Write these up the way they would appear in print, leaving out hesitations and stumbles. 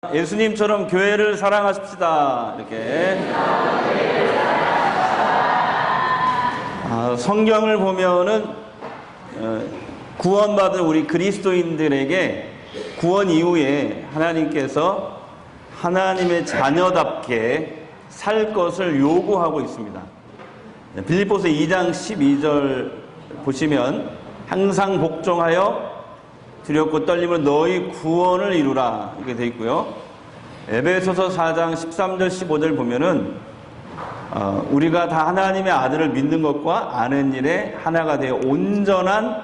예수님처럼 교회를 사랑하십시다. 이렇게. 성경을 보면은 구원받은 우리 그리스도인들에게 구원 이후에 하나님께서 하나님의 자녀답게 살 것을 요구하고 있습니다. 빌립보서 2장 12절 보시면 항상 복종하여 두렵고 떨림으로 너희 구원을 이루라 이렇게 되어 있고요. 에베소서 4장 13절 15절 보면은 우리가 다 하나님의 아들을 믿는 것과 아는 일에 하나가 되어 온전한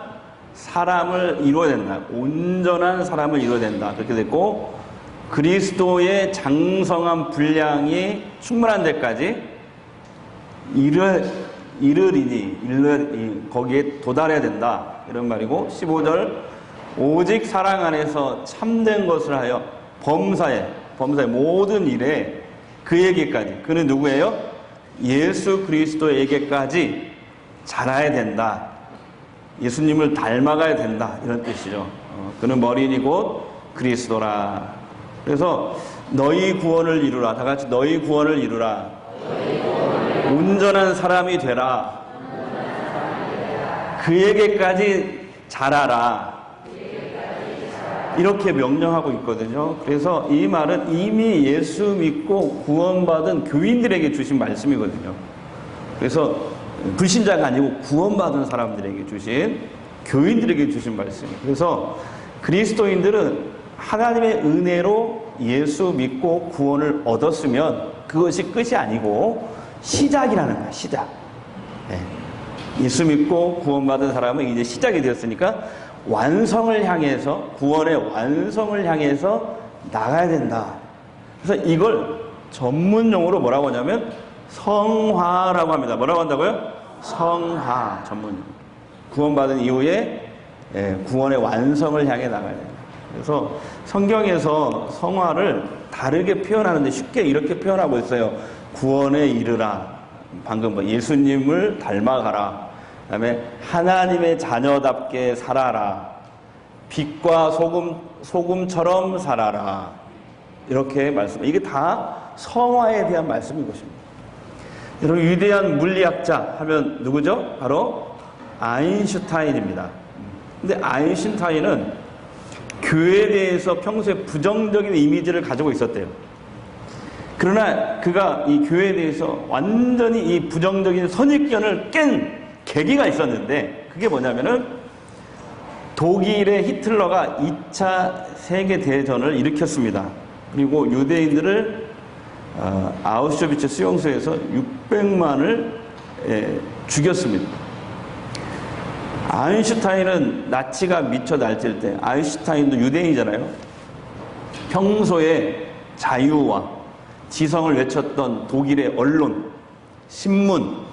사람을 이루어야 된다. 온전한 사람을 이루어야 된다. 그렇게 됐고 그리스도의 장성한 분량이 충만한 데까지 이르리니 거기에 도달해야 된다. 이런 말이고 15절 오직 사랑 안에서 참된 것을 하여 범사의 모든 일에 그에게까지, 그는 누구예요? 예수 그리스도에게까지 자라야 된다. 예수님을 닮아가야 된다. 이런 뜻이죠. 그는 머리니 곧 그리스도라. 그래서 너희 구원을 이루라. 다 같이 너희 구원을 이루라. 온전한 사람이 되라. 그에게까지 자라라. 이렇게 명령하고 있거든요. 그래서 이 말은 이미 예수 믿고 구원받은 교인들에게 주신 말씀이거든요. 그래서 불신자가 아니고 구원받은 사람들에게 주신, 교인들에게 주신 말씀이에요. 그래서 그리스도인들은 하나님의 은혜로 예수 믿고 구원을 얻었으면 그것이 끝이 아니고 시작이라는 거야. 시작. 예수 믿고 구원받은 사람은 이제 시작이 되었으니까 완성을 향해서, 구원의 완성을 향해서 나가야 된다. 그래서 이걸 전문용어로 뭐라고 하냐면 성화라고 합니다. 뭐라고 한다고요? 성화. 전문용. 구원받은 이후에 구원의 완성을 향해 나가야 된다. 그래서 성경에서 성화를 다르게 표현하는데 쉽게 이렇게 표현하고 있어요. 구원에 이르라. 방금 예수님을 닮아가라. 그 다음에 하나님의 자녀답게 살아라. 빛과 소금처럼 살아라. 이렇게 말씀. 이게 다 성화에 대한 말씀인 것입니다. 여러분, 위대한 물리학자 하면 누구죠? 바로 아인슈타인입니다. 근데 아인슈타인은 교회에 대해서 평소에 부정적인 이미지를 가지고 있었대요. 그러나 그가 이 교회에 대해서 완전히 이 부정적인 선입견을 깬 계기가 있었는데 그게 뭐냐면은 독일의 히틀러가 2차 세계대전을 일으켰습니다. 그리고 유대인들을 아우슈비츠 수용소에서 600만을 죽였습니다. 아인슈타인은 나치가 미쳐 날뛸 때, 아인슈타인도 유대인이잖아요. 평소에 자유와 지성을 외쳤던 독일의 언론, 신문,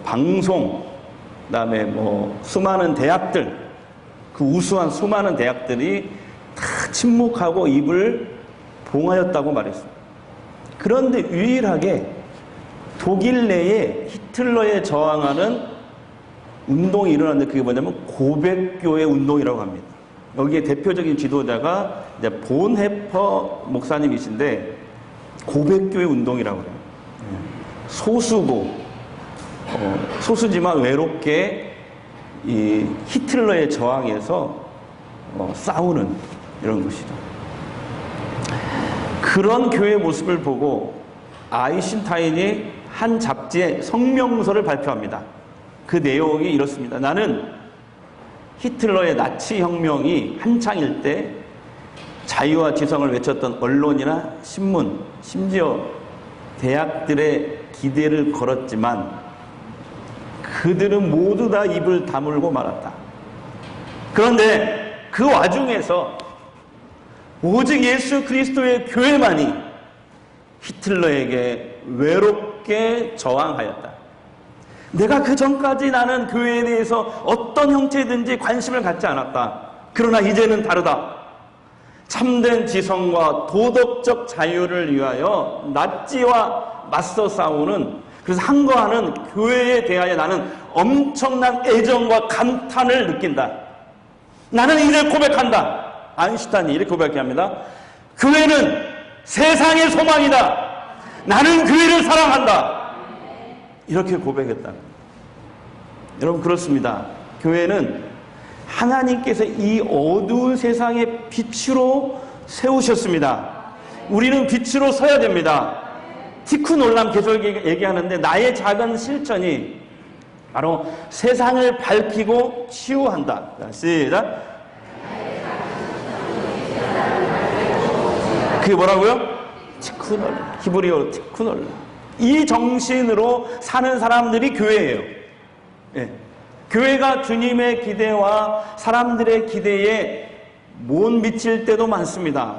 방송, 그다음에 수많은 대학들, 그 우수한 수많은 대학들이 다 침묵하고 입을 봉하였다고 말했습니다. 그런데 유일하게 독일 내에 히틀러에 저항하는 운동이 일어났는데 그게 뭐냐면 고백교회 운동이라고 합니다. 여기에 대표적인 지도자가 이제 본헤퍼 목사님이신데 고백교회 운동이라고 해요. 소수지만 외롭게 이 히틀러에 저항해서 싸우는 이런 것이죠. 그런 교회의 모습을 보고 아인슈타인이 한 잡지에 성명서를 발표합니다. 그 내용이 이렇습니다. 나는 히틀러의 나치 혁명이 한창일 때 자유와 지성을 외쳤던 언론이나 신문, 심지어 대학들의 기대를 걸었지만 그들은 모두 다 입을 다물고 말았다. 그런데 그 와중에서 오직 예수 그리스도의 교회만이 히틀러에게 외롭게 저항하였다. 내가 그 전까지 나는 교회에 대해서 어떤 형태든지 관심을 갖지 않았다. 그러나 이제는 다르다. 참된 지성과 도덕적 자유를 위하여 나치와 맞서 싸우는, 그래서 항거하는 교회에 대하여 나는 엄청난 애정과 감탄을 느낀다. 나는 이를 고백한다. 아인슈타인이 이렇게 고백합니다. 교회는 세상의 소망이다. 나는 교회를 사랑한다. 이렇게 고백했다. 여러분, 그렇습니다. 교회는 하나님께서 이 어두운 세상의 빛으로 세우셨습니다. 우리는 빛으로 서야 됩니다. 티쿠 놀람 계속 얘기하는데 나의 작은 실천이 바로 세상을 밝히고 치유한다. 자, 시작. 그게 뭐라고요? 티쿠 놀람. 히브리어로 티쿠 놀람. 이 정신으로 사는 사람들이 교회예요. 예. 교회가 주님의 기대와 사람들의 기대에 못 미칠 때도 많습니다.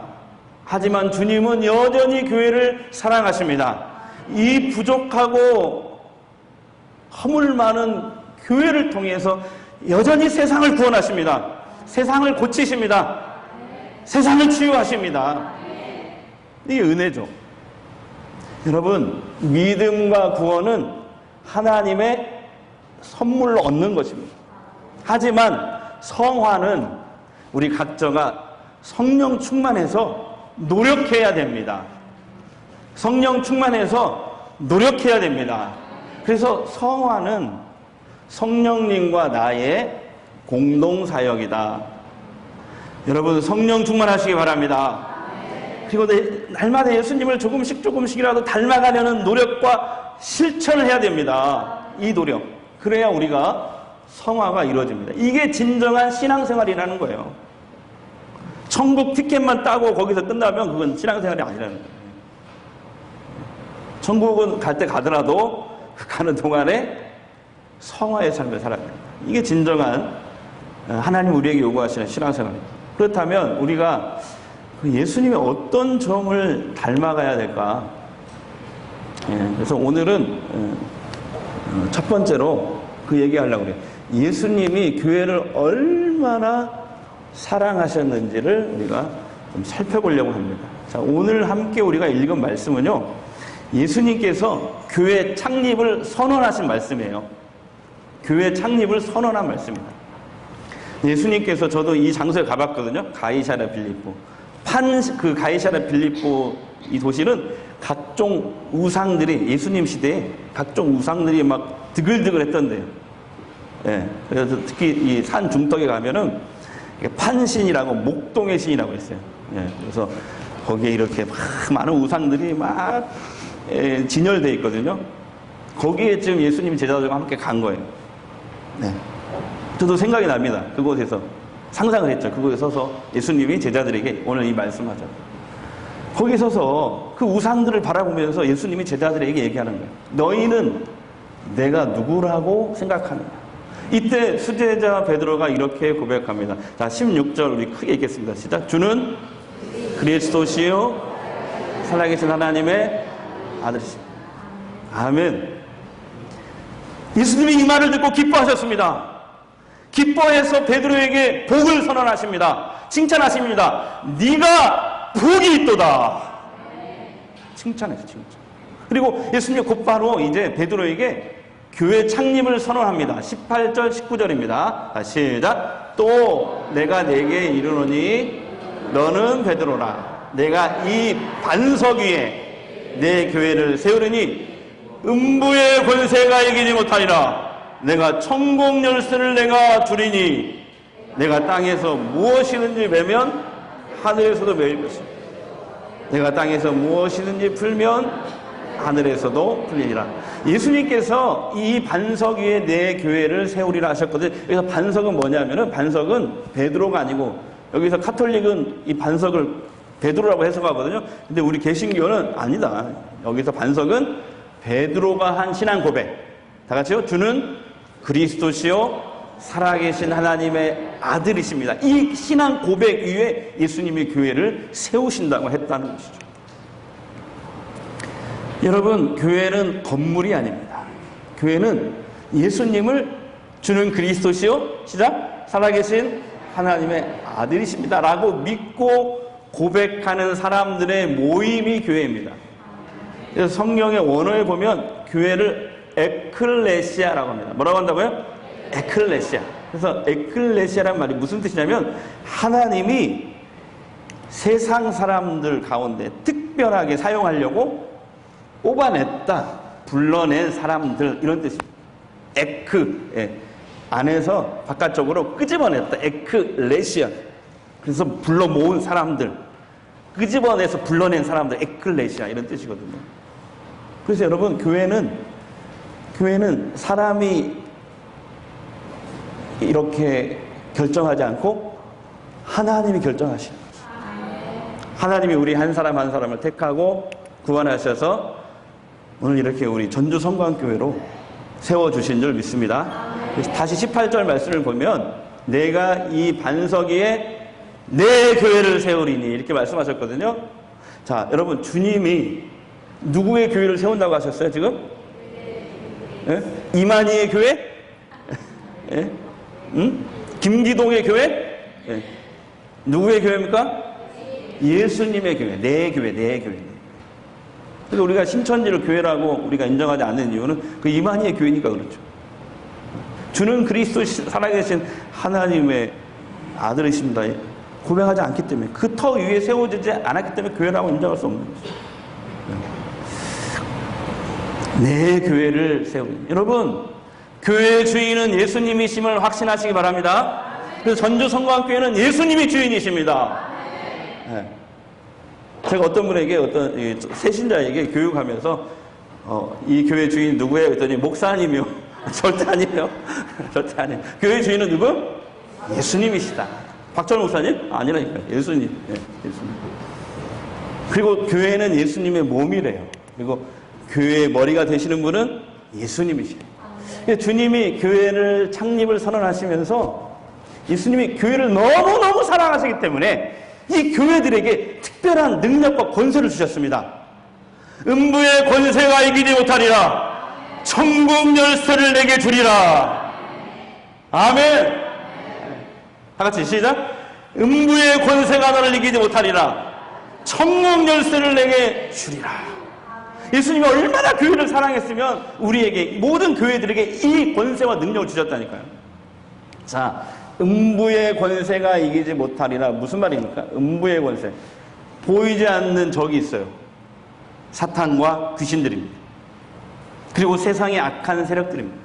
하지만 주님은 여전히 교회를 사랑하십니다. 이 부족하고 허물 많은 교회를 통해서 여전히 세상을 구원하십니다. 세상을 고치십니다. 세상을 치유하십니다. 이게 은혜죠. 여러분, 믿음과 구원은 하나님의 선물로 얻는 것입니다. 하지만 성화는 우리 각자가 성령 충만해서 노력해야 됩니다. 성령 충만해서 노력해야 됩니다. 그래서 성화는 성령님과 나의 공동사역이다. 여러분, 성령 충만하시기 바랍니다. 그리고 날마다 예수님을 조금씩이라도 닮아가려는 노력과 실천을 해야 됩니다. 이 노력. 그래야 우리가 성화가 이루어집니다. 이게 진정한 신앙생활이라는 거예요. 천국 티켓만 따고 거기서 끝나면 그건 신앙생활이 아니라는 거예요. 천국은 갈 때 가더라도 가는 동안에 성화의 삶을 살아야 됩니다. 이게 진정한 하나님 우리에게 요구하시는 신앙생활입니다. 그렇다면 우리가 예수님의 어떤 점을 닮아가야 될까? 그래서 오늘은 첫 번째로 그 얘기하려고 그래요. 예수님이 교회를 얼마나 사랑하셨는지를 우리가 좀 살펴보려고 합니다. 자, 오늘 함께 우리가 읽은 말씀은요, 예수님께서 교회 창립을 선언하신 말씀이에요. 교회 창립을 선언한 말씀입니다. 예수님께서, 저도 이 장소에 가봤거든요. 가이사랴 빌립보. 그 가이사랴 빌립보 이 도시는 각종 우상들이, 예수님 시대에 각종 우상들이 막 드글드글 했던데요. 예. 그래서 특히 이 산 중턱에 가면은 판신이라고, 목동의 신이라고 했어요. 예. 그래서 거기에 이렇게 막 많은 우상들이 막 진열되어 있거든요. 거기에 지금 예수님 제자들과 함께 간 거예요. 네. 저도 생각이 납니다. 그곳에서 상상을 했죠. 그곳에 서서 예수님이 제자들에게 오늘 이 말씀을 하죠. 거기에 서서 그 우상들을 바라보면서 예수님이 제자들에게 얘기하는 거예요. 너희는 내가 누구라고 생각하느냐. 이때 수제자 베드로가 이렇게 고백합니다. 자, 16절 우리 크게 읽겠습니다. 시작. 주는 그리스도시요 살아계신 하나님의 아들이십니다. 아멘. 예수님이 이 말을 듣고 기뻐하셨습니다. 기뻐해서 베드로에게 복을 선언하십니다. 칭찬하십니다. 네가 복이 있도다. 칭찬해서 칭찬. 그리고 예수님이 곧바로 이제 베드로에게 교회 창립을 선언합니다. 18절 19절입니다. 시작. 또 내가 내게 이르노니 너는 베드로라. 내가 이 반석 위에 내 교회를 세우리니 음부의 권세가 이기지 못하리라. 내가 천국 열쇠를 내가 주리니 내가 땅에서 무엇이든지 매면 하늘에서도 매일 것이다. 내가 땅에서 무엇이든지 풀면 하늘에서도 풀리리라. 예수님께서 이 반석 위에 내 교회를 세우리라 하셨거든요. 그래서 반석은 뭐냐면은, 반석은 베드로가 아니고, 여기서 카톨릭은 이 반석을 베드로라고 해석하거든요. 근데 우리 개신교는 아니다. 여기서 반석은 베드로가 한 신앙 고백. 다 같이요. 주는 그리스도시요 살아계신 하나님의 아들이십니다. 이 신앙 고백 위에 예수님이 교회를 세우신다고 했다는 것이죠. 여러분, 교회는 건물이 아닙니다. 교회는 예수님을 주는 그리스도시요 시작 살아계신 하나님의 아들이십니다 라고 믿고 고백하는 사람들의 모임이 교회입니다. 그래서 성경의 원어에 보면 교회를 에클레시아라고 합니다. 뭐라고 한다고요? 에클레시아. 그래서 에클레시아란 말이 무슨 뜻이냐면, 하나님이 세상 사람들 가운데 특별하게 사용하려고 뽑아냈다, 불러낸 사람들, 이런 뜻입니다. 에크, 예. 안에서 바깥쪽으로 끄집어냈다, 에클레시아. 그래서 불러 모은 사람들, 끄집어내서 불러낸 사람들, 에클레시아, 이런 뜻이거든요. 그래서 여러분, 교회는 사람이 이렇게 결정하지 않고 하나님이 결정하시는 거죠. 하나님이 우리 한 사람 한 사람을 택하고 구원하셔서 오늘 이렇게 우리 전주 성광교회로 세워주신 줄 믿습니다. 그래서 다시 18절 말씀을 보면 내가 이 반석 위에 내 교회를 세우리니 이렇게 말씀하셨거든요. 자, 여러분, 주님이 누구의 교회를 세운다고 하셨어요, 지금? 예? 이만희의 교회? 예? 김기동의 교회? 예. 누구의 교회입니까? 예수님의 교회, 내 교회, 내 교회. 그래서 우리가 신천지를 교회라고 우리가 인정하지 않는 이유는 그 이만희의 교회니까 그렇죠. 주는 그리스도 살아계신 하나님의 아들이십니다. 고백하지 않기 때문에, 그 터 위에 세워지지 않았기 때문에 교회라고 인정할 수 없는 거죠. 내 교회를 세우는. 여러분, 교회의 주인은 예수님이심을 확신하시기 바랍니다. 그래서 전주 성광교회는 예수님이 주인이십니다. 네. 제가 어떤 분에게, 어떤 새신자에게 교육하면서 이 교회 주인 누구예요? 했더니 목사님이요. 절대 아니에요. 절대 아니에요. 교회 주인은 누구? 예수님이시다. 박철 목사님? 아니라니까요. 예수님. 네, 예수님. 그리고 교회는 예수님의 몸이래요. 그리고 교회의 머리가 되시는 분은 예수님이시래요. 주님이 교회를 창립을 선언하시면서 예수님이 교회를 너무너무 사랑하시기 때문에 이 교회들에게 특별한 능력과 권세를 주셨습니다. 음부의 권세가 이기지 못하리라. 천국 열쇠를 내게 주리라. 아멘. 다 같이 시작. 음부의 권세가 너를 이기지 못하리라. 천국 열쇠를 내게 주리라. 예수님이 얼마나 교회를 사랑했으면 우리에게, 모든 교회들에게 이 권세와 능력을 주셨다니까요. 자, 음부의 권세가 이기지 못하리라. 무슨 말입니까? 음부의 권세. 보이지 않는 적이 있어요. 사탄과 귀신들입니다. 그리고 세상의 악한 세력들입니다.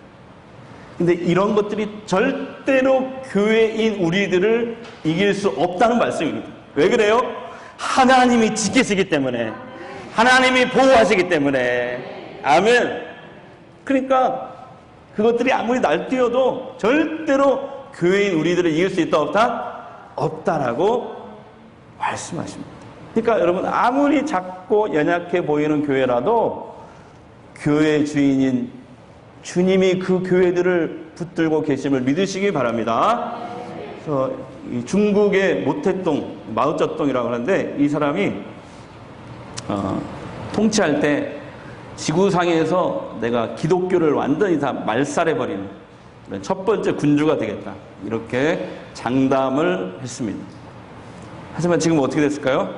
근데 이런 것들이 절대로 교회인 우리들을 이길 수 없다는 말씀입니다. 왜 그래요? 하나님이 지키시기 때문에, 하나님이 보호하시기 때문에. 아멘. 그러니까 그것들이 아무리 날뛰어도 절대로 교회인 우리들을 이길 수 있다 없다? 없다라고 말씀하십니다. 그러니까 여러분, 아무리 작고 연약해 보이는 교회라도 교회 주인인 주님이 그 교회들을 붙들고 계심을 믿으시기 바랍니다. 그래서 이 중국의 모태동, 마오쩌둥이라고 하는데, 이 사람이 통치할 때 지구상에서 내가 기독교를 완전히 다 말살해버리는 첫 번째 군주가 되겠다, 이렇게 장담을 했습니다. 하지만 지금 어떻게 됐을까요?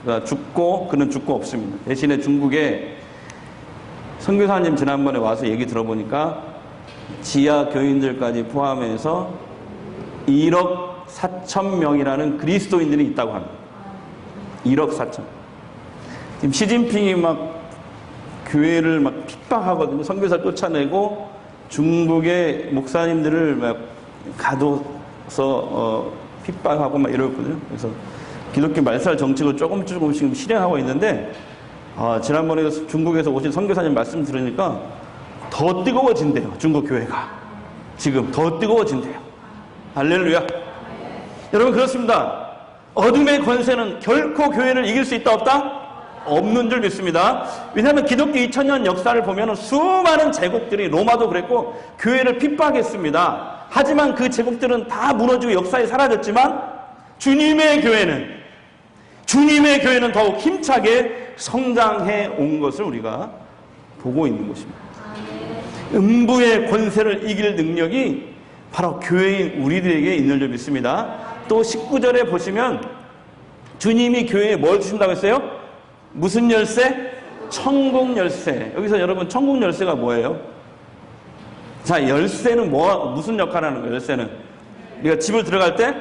그가 죽고, 그는 죽고 없습니다. 대신에 중국에 선교사님 지난번에 와서 얘기 들어보니까 지하 교인들까지 포함해서 1억 4천 명이라는 그리스도인들이 있다고 합니다. 1억 4천. 지금 시진핑이 막 교회를 막 핍박하거든요. 선교사 쫓아내고 중국의 목사님들을 막 가둬서 핍박하고 막 이러거든요. 그래서 기독교 말살 정책을 조금씩 실행하고 있는데, 지난번에 중국에서 오신 선교사님 말씀 들으니까 더 뜨거워진대요. 중국 교회가 지금 더 뜨거워진대요. 할렐루야. 여러분, 그렇습니다. 어둠의 권세는 결코 교회를 이길 수 있다 없다? 없는 줄 믿습니다. 왜냐하면 기독교 2000년 역사를 보면 수많은 제국들이, 로마도 그랬고, 교회를 핍박했습니다. 하지만 그 제국들은 다 무너지고 역사에 사라졌지만 주님의 교회는 더욱 힘차게 성장해 온 것을 우리가 보고 있는 것입니다. 음부의 권세를 이길 능력이 바로 교회인 우리들에게 있는 줄 믿습니다. 또 19절에 보시면 주님이 교회에 뭘 주신다고 했어요? 무슨 열쇠? 천국 열쇠. 여기서 여러분, 천국 열쇠가 뭐예요? 자, 열쇠는 무슨 역할을 하는 거예요? 열쇠는 우리가 집을 들어갈 때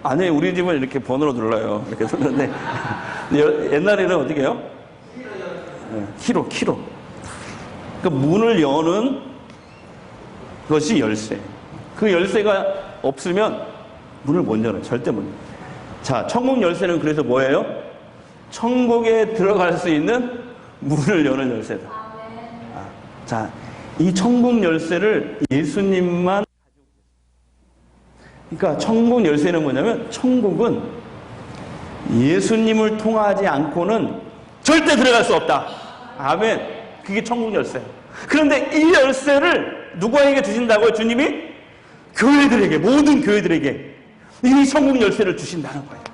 아니, 우리 집은 이렇게 번호로 눌러요. 이렇게 눌렀는데. 옛날에는 어떻게 해요? 키로. 그러니까 문을 여는 것이 열쇠. 그 열쇠가 없으면 문을 못 열어요. 절대 못 열어요. 자, 천국 열쇠는 그래서 뭐예요? 천국에 들어갈 수 있는 문을 여는 열쇠다. 자, 이 천국 열쇠를 예수님만, 그러니까 천국 열쇠는 뭐냐면, 천국은 예수님을 통하지 않고는 절대 들어갈 수 없다. 아멘. 그게 천국 열쇠. 그런데 이 열쇠를 누구에게 주신다고요? 주님이? 교회들에게, 모든 교회들에게 이 천국 열쇠를 주신다는 거예요.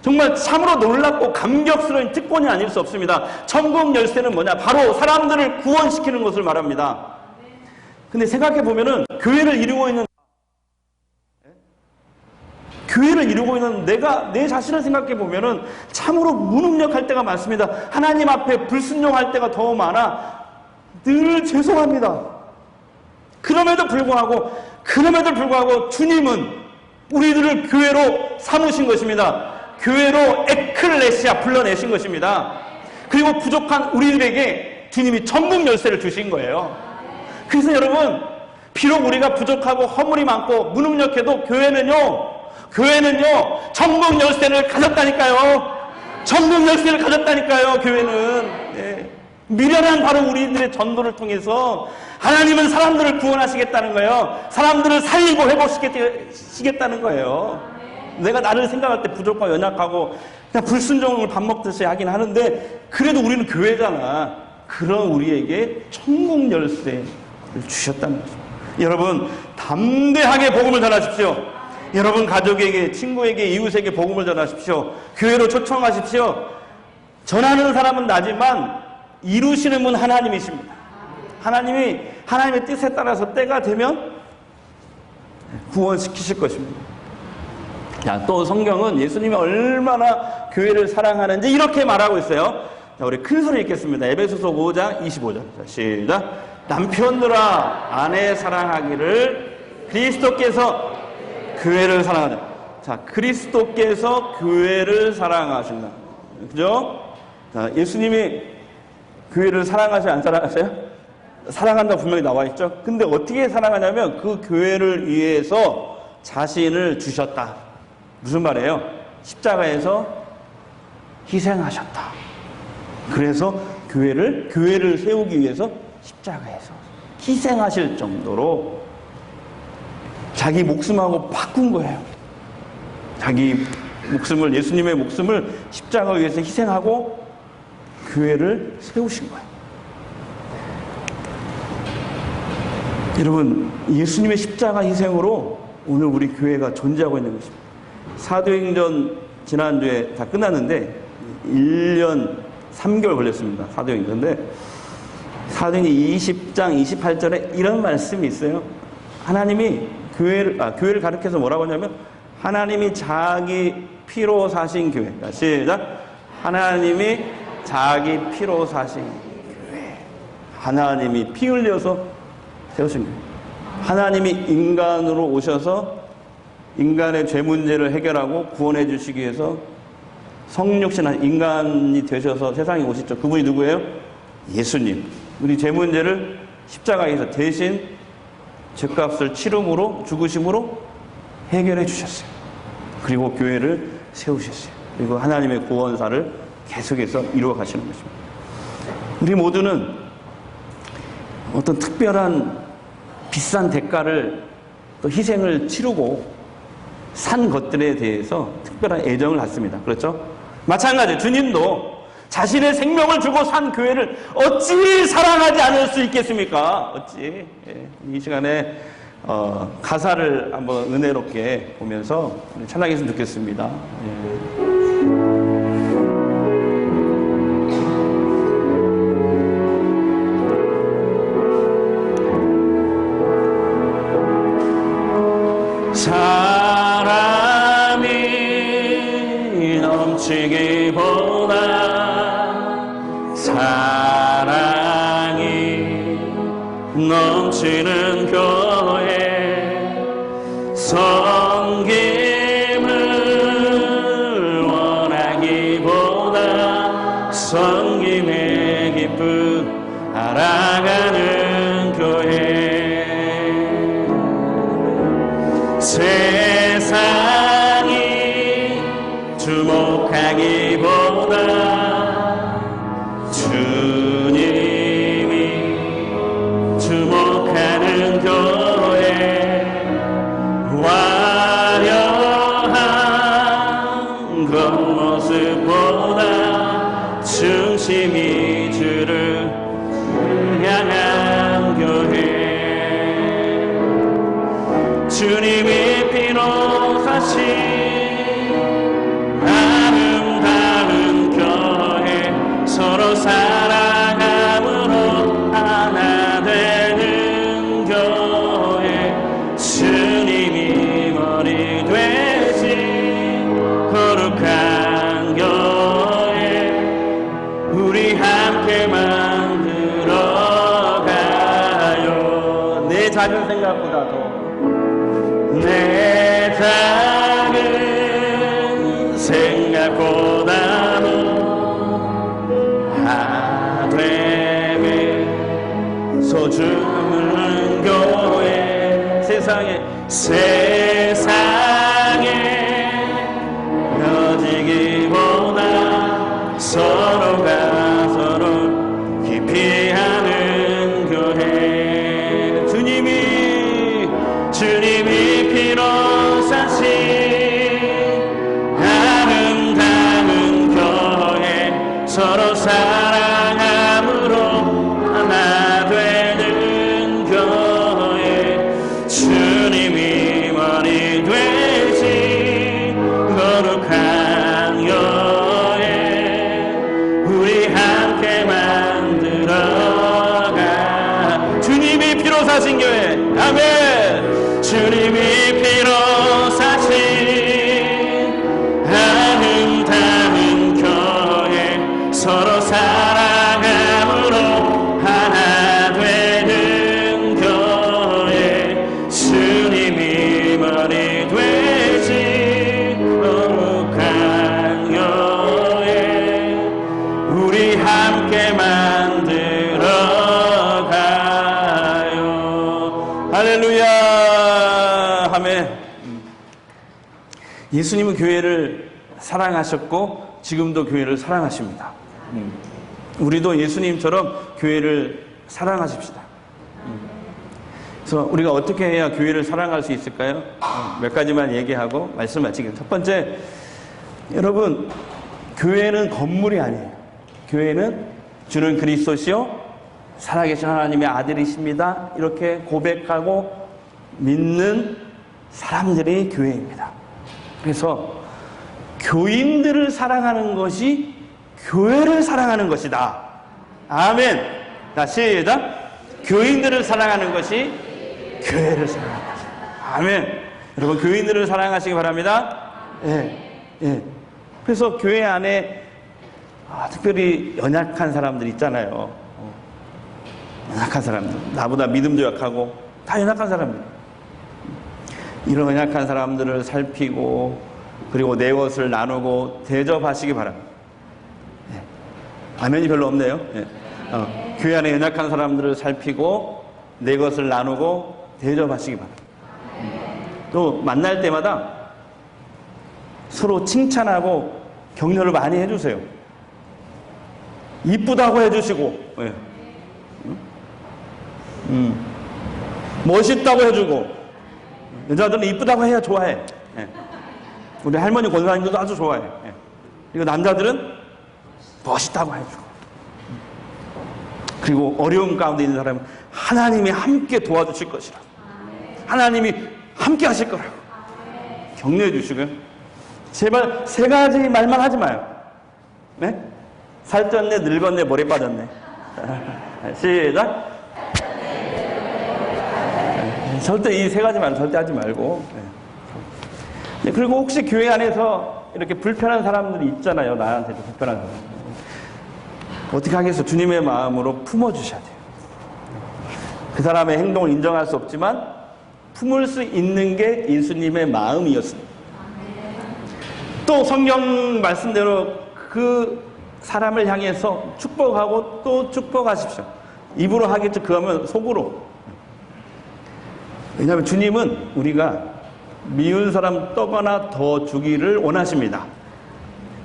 정말 참으로 놀랍고 감격스러운 특권이 아닐 수 없습니다. 천국 열쇠는 뭐냐? 바로 사람들을 구원시키는 것을 말합니다. 근데 생각해 보면은 교회를 이루고 있는 내가 내 자신을 생각해 보면은 참으로 무능력할 때가 많습니다. 하나님 앞에 불순종할 때가 더 많아. 늘 죄송합니다. 그럼에도 불구하고 주님은 우리들을 교회로 삼으신 것입니다. 교회로 에클레시아 불러내신 것입니다. 그리고 부족한 우리들에게 주님이 천국 열쇠를 주신 거예요. 그래서 여러분, 비록 우리가 부족하고 허물이 많고 무능력해도 교회는요 천국 열쇠를 가졌다니까요. 천국 열쇠를 가졌다니까요. 교회는. 네. 미련한 바로 우리들의 전도를 통해서 하나님은 사람들을 구원하시겠다는 거예요. 사람들을 살리고 회복시키겠다는 거예요. 내가 나를 생각할 때 부족하고 연약하고 그냥 불순종을 밥 먹듯이 하긴 하는데, 그래도 우리는 교회잖아. 그런 우리에게 천국 열쇠를 주셨다는 거죠. 여러분, 담대하게 복음을 전하십시오. 여러분 가족에게, 친구에게, 이웃에게 복음을 전하십시오. 교회로 초청하십시오. 전하는 사람은 나지만 이루시는 분 하나님이십니다. 하나님의 뜻에 따라서 때가 되면 구원시키실 것입니다. 자, 또 성경은 예수님이 얼마나 교회를 사랑하는지 이렇게 말하고 있어요. 자, 우리 큰 소리 읽겠습니다. 에베소서 5장 25절. 자, 시작. 남편들아 아내 사랑하기를 그리스도께서 교회를 사랑하자. 자, 그리스도께서 교회를 사랑하신다. 그죠? 자, 예수님이 교회를 사랑하세요? 안 사랑하세요? 사랑한다고 분명히 나와 있죠? 근데 어떻게 사랑하냐면 그 교회를 위해서 자신을 주셨다. 무슨 말이에요? 십자가에서 희생하셨다. 그래서 교회를 세우기 위해서 십자가에서 희생하실 정도로 자기 목숨하고 바꾼 거예요. 자기 목숨을, 예수님의 목숨을 십자가 위해서 희생하고 교회를 세우신 거예요. 여러분, 예수님의 십자가 희생으로 오늘 우리 교회가 존재하고 있는 것입니다. 사도행전 지난주에 다 끝났는데 1년 3개월 걸렸습니다. 사도행전인데 사도행전 20장 28절에 이런 말씀이 있어요. 하나님이 교회를 가르쳐서 뭐라고 하냐면 하나님이 자기 피로 사신 교회. 시작. 하나님이 자기 피로 사신 교회. 하나님이 피 흘려서 세우신 교회. 하나님이 인간으로 오셔서 인간의 죄 문제를 해결하고 구원해 주시기 위해서 성육신한 인간이 되셔서 세상에 오셨죠. 그분이 누구예요? 예수님. 우리 죄 문제를 십자가에서 대신 죄값을 치름으로, 죽으심으로 해결해 주셨어요. 그리고 교회를 세우셨어요. 그리고 하나님의 구원사를 계속해서 이루어 가시는 것입니다. 우리 모두는 어떤 특별한 비싼 대가를 또 희생을 치르고 산 것들에 대해서 특별한 애정을 갖습니다. 그렇죠? 마찬가지로 주님도 자신의 생명을 주고 산 교회를 어찌 사랑하지 않을 수 있겠습니까? 어찌. 이 시간에 가사를 한번 은혜롭게 보면서 찬양했으면 좋겠습니다. 사랑이 넘치기보다 사랑이 넘치는 교회 섬김을 주님이 피로 사신 아름다운 교회 서로 사랑함으로 하나 되는 교회 주님이 머리 되신 거룩한 교회 우리 함께 만들어가요. 내 작은 생각보다도 내 작은 생각보다도 하나됨의 소중한 교회 세상에 펴지기보다 서로가 서로 깊이 하는 교회 주님이 피로 사신 아름다운 교회 서로 사랑함으로 하나 되는 교회 주님이 머리 되신 거룩한 교회 우리 함께 만들어가 주님이 피로 사신 교회 아멘 주님이 피로 사신 아름다운 교회 서로 사랑함으로 하나 되는 교회 주님이 머리 되신 거룩한 교회 우리 함께 만들어가요. 할렐루야. 예수님은 교회를 사랑하셨고 지금도 교회를 사랑하십니다. 우리도 예수님처럼 교회를 사랑하십시다. 그래서 우리가 어떻게 해야 교회를 사랑할 수 있을까요? 몇 가지만 얘기하고 말씀 마치겠습니다. 첫 번째, 여러분 교회는 건물이 아니에요. 교회는 주는 그리스도시요 살아계신 하나님의 아들이십니다. 이렇게 고백하고 믿는 사람들이 교회입니다. 그래서 교인들을 사랑하는 것이 교회를 사랑하는 것이다. 아멘. 자, 시작. 교인들을 사랑하는 것이 교회를 사랑하는 것이다. 아멘. 여러분 교인들을 사랑하시기 바랍니다. 예, 예. 그래서 교회 안에 특별히 연약한 사람들 있잖아요. 연약한 사람들, 나보다 믿음도 약하고 다 연약한 사람들. 이런 연약한 사람들을 살피고 그리고 내 것을 나누고 대접하시기 바랍니다. 네. 아멘이 별로 없네요. 네. 교회 안에 연약한 사람들을 살피고 내 것을 나누고 대접하시기 바랍니다. 또 만날 때마다 서로 칭찬하고 격려를 많이 해주세요. 이쁘다고 해주시고 네. 멋있다고 해주고 여자들은 이쁘다고 해야 좋아해. 예. 우리 할머니 권사님들도 아주 좋아해. 예. 그리고 남자들은 멋있다고 해주고. 그리고 어려움 가운데 있는 사람은 하나님이 함께 도와주실 것이라. 하나님이 함께 하실 거라고. 격려해 주시고요. 제발 세 가지 말만 하지 마요. 네? 살쪘네, 늙었네, 머리 빠졌네. 시작. 절대 이 세 가지 말 절대 하지 말고. 네. 그리고 혹시 교회 안에서 이렇게 불편한 사람들이 있잖아요. 나한테도 불편한 사람. 어떻게 하겠어? 주님의 마음으로 품어주셔야 돼요. 그 사람의 행동을 인정할 수 없지만 품을 수 있는 게 예수님의 마음이었습니다. 또 성경 말씀대로 그 사람을 향해서 축복하고 또 축복하십시오. 입으로 하겠죠. 그러면 속으로. 왜냐하면 주님은 우리가 미운 사람 떠거나 더 주기를 원하십니다.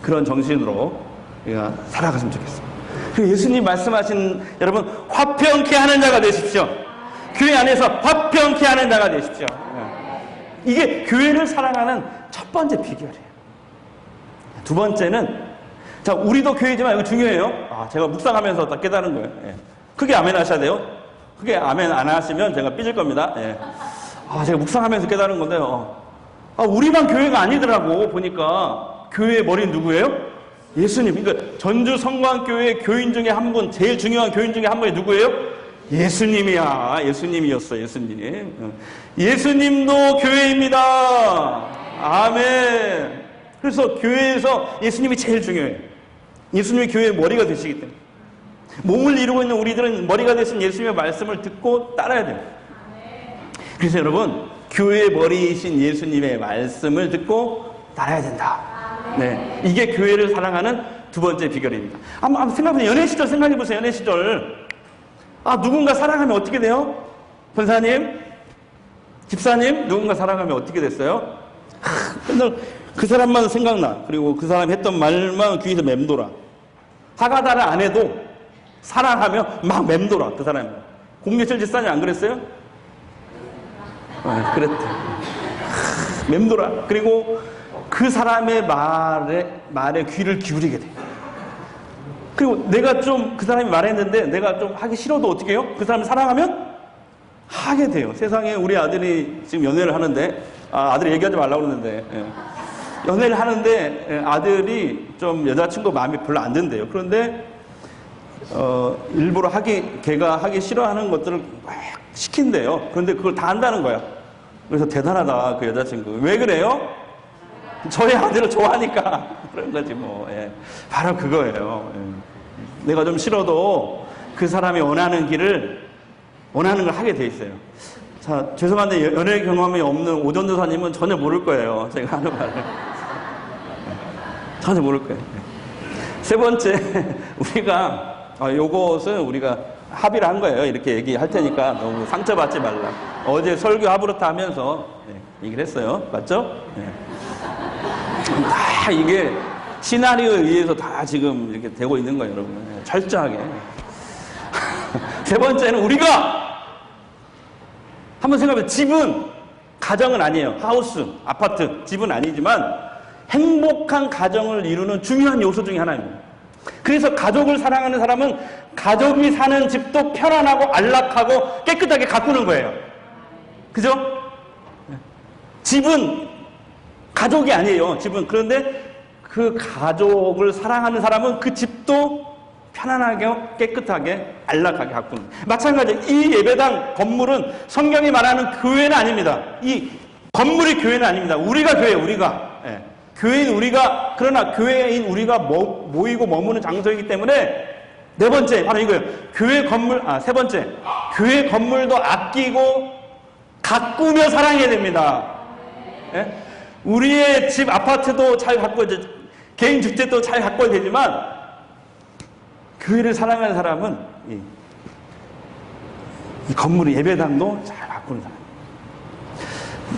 그런 정신으로 우리가 살아갔으면 좋겠습니다. 그리고 예수님 말씀하신 여러분 화평케 하는 자가 되십시오. 교회 안에서 화평케 하는 자가 되십시오. 이게 교회를 사랑하는 첫 번째 비결이에요. 두 번째는 자 우리도 교회지만 이거 중요해요. 제가 묵상하면서 다 깨달은 거예요. 크게 아멘 하셔야 돼요. 크게 아멘 안 하시면 제가 삐질 겁니다. 제가 묵상하면서 깨달은 건데요. 우리만 교회가 아니더라고. 보니까 교회의 머리는 누구예요? 예수님. 그러니까 전주 성광교회 교인 중에 한 분, 제일 중요한 교인 중에 한 분이 누구예요? 예수님이야. 예수님이었어. 예수님. 예수님도 교회입니다. 아멘. 그래서 교회에서 예수님이 제일 중요해요. 예수님이 교회의 머리가 되시기 때문에. 몸을 이루고 있는 우리들은 머리가 되신 예수님의 말씀을 듣고 따라야 돼요. 그래서 여러분, 교회의 머리이신 예수님의 말씀을 듣고 따라야 된다. 네, 이게 교회를 사랑하는 두 번째 비결입니다. 한번 생각해보세요. 연애 시절 생각해보세요. 연애 시절. 누군가 사랑하면 어떻게 돼요? 권사님? 집사님? 누군가 사랑하면 어떻게 됐어요? 맨날 그 사람만 생각나. 그리고 그 사람이 했던 말만 귀에서 맴돌아. 하가다를 안 해도 사랑하면 막 맴돌아. 그 사람이. 공예철 집사님 안 그랬어요? 그랬대. 맴돌아. 그리고 그 사람의 말에 귀를 기울이게 돼. 그리고 내가 좀 그 사람이 말했는데 내가 좀 하기 싫어도 어떻게 해요? 그 사람을 사랑하면 하게 돼요. 세상에 우리 아들이 지금 연애를 하는데, 아들이 얘기하지 말라고 그러는데, 연애를 하는데 아들이 좀 여자친구 마음이 별로 안 든대요. 그런데 일부러 걔가 하기 싫어하는 것들을 막 시킨대요. 그런데 그걸 다 한다는 거야. 그래서 대단하다, 그 여자친구. 왜 그래요? 저희 아들을 좋아하니까 그런 거지 뭐. 바로 그거예요. 내가 좀 싫어도 그 사람이 원하는 걸 하게 돼 있어요. 자, 죄송한데 연애 경험이 없는 오전도사님은 전혀 모를 거예요. 제가 하는 말을. 전혀 모를 거예요. 세 번째, 우리가 요것은 우리가 합의를 한 거예요. 이렇게 얘기할 테니까 너무 상처받지 말라. 어제 설교 하부르타 하면서 얘기를 했어요. 맞죠? 다 이게 시나리오에 의해서 다 지금 이렇게 되고 있는 거예요, 여러분. 철저하게. 세 번째는 우리가 한번 생각해보세요. 집은, 가정은 아니에요. 하우스, 아파트, 집은 아니지만 행복한 가정을 이루는 중요한 요소 중에 하나입니다. 그래서 가족을 사랑하는 사람은 가족이 사는 집도 편안하고 안락하고 깨끗하게 가꾸는 거예요. 그죠? 집은 가족이 아니에요. 집은. 그런데 그 가족을 사랑하는 사람은 그 집도 편안하게 깨끗하게 안락하게 가꾸는. 마찬가지로 이 예배당 건물은 성경이 말하는 교회는 아닙니다. 이 건물이 교회는 아닙니다. 우리가 교회예요. 우리가. 교회인 우리가, 그러나 교회인 우리가 모이고 머무는 장소이기 때문에 네 번째 바로 이거예요. 세 번째, 교회 건물도 아끼고 가꾸며 사랑해야 됩니다. 우리의 집 아파트도 잘 가꿔야 되죠. 개인 주택도 잘 가꿔야 되지만 교회를 사랑하는 사람은 이 건물의 예배당도 잘 가꾸는 사람.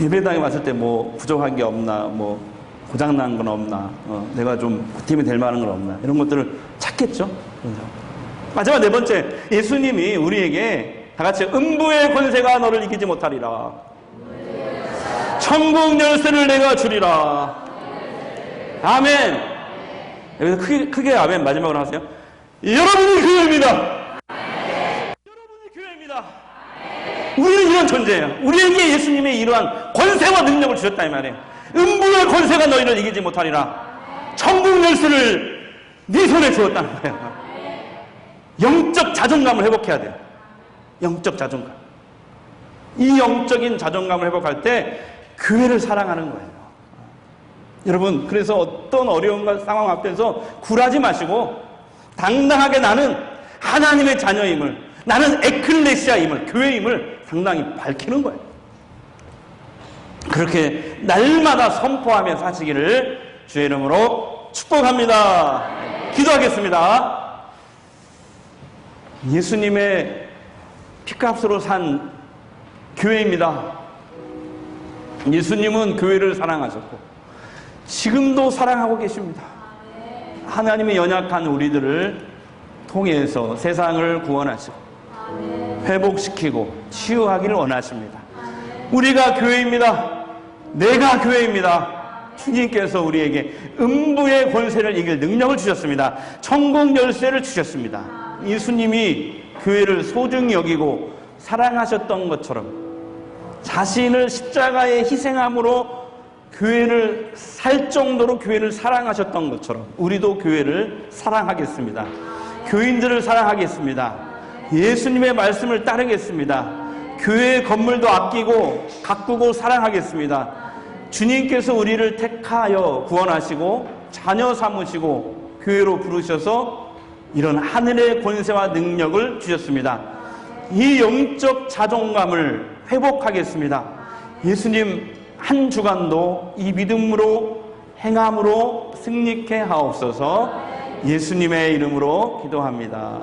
예배당에 왔을 때 뭐 부족한 게 없나, 뭐 고장난 건 없나, 내가 좀 보탬이 될 만한 건 없나, 이런 것들을 찾겠죠. 마지막 네 번째, 예수님이 우리에게 다 같이 음부의 권세가 너를 이기지 못하리라. 천국 열쇠를 내가 주리라. 아멘. 여기서 크게 아멘 마지막으로 하세요. 여러분이 교회입니다. 여러분이 교회입니다. 우리는 이런 존재예요. 우리에게 예수님의 이러한 권세와 능력을 주셨다 이 말이에요. 음부의 권세가 너희를 이기지 못하리라. 천국 열쇠를 네 손에 주었다는 거예요. 영적 자존감을 회복해야 돼요. 영적 자존감. 이 영적인 자존감을 회복할 때 교회를 사랑하는 거예요. 여러분, 그래서 어떤 어려운 상황 앞에서 굴하지 마시고 당당하게 나는 하나님의 자녀임을, 나는 에클레시아임을, 교회임을 당당히 밝히는 거예요. 그렇게 날마다 선포하며 사시기를 주의 이름으로 축복합니다. 기도하겠습니다. 예수님의 피값으로 산 교회입니다. 예수님은 교회를 사랑하셨고 지금도 사랑하고 계십니다. 하나님의 연약한 우리들을 통해서 세상을 구원하시고 회복시키고 치유하기를 원하십니다. 우리가 교회입니다. 내가 교회입니다. 주님께서 우리에게 음부의 권세를 이길 능력을 주셨습니다. 천국 열쇠를 주셨습니다. 예수님이 교회를 소중히 여기고 사랑하셨던 것처럼 자신을 십자가에 희생함으로 교회를 살 정도로 교회를 사랑하셨던 것처럼 우리도 교회를 사랑하겠습니다. 교인들을 사랑하겠습니다. 예수님의 말씀을 따르겠습니다. 교회의 건물도 아끼고 가꾸고 사랑하겠습니다. 주님께서 우리를 택하여 구원하시고 자녀 삼으시고 교회로 부르셔서 이런 하늘의 권세와 능력을 주셨습니다. 이 영적 자존감을 회복하겠습니다. 예수님 한 주간도 이 믿음으로 행함으로 승리케 하옵소서. 예수님의 이름으로 기도합니다.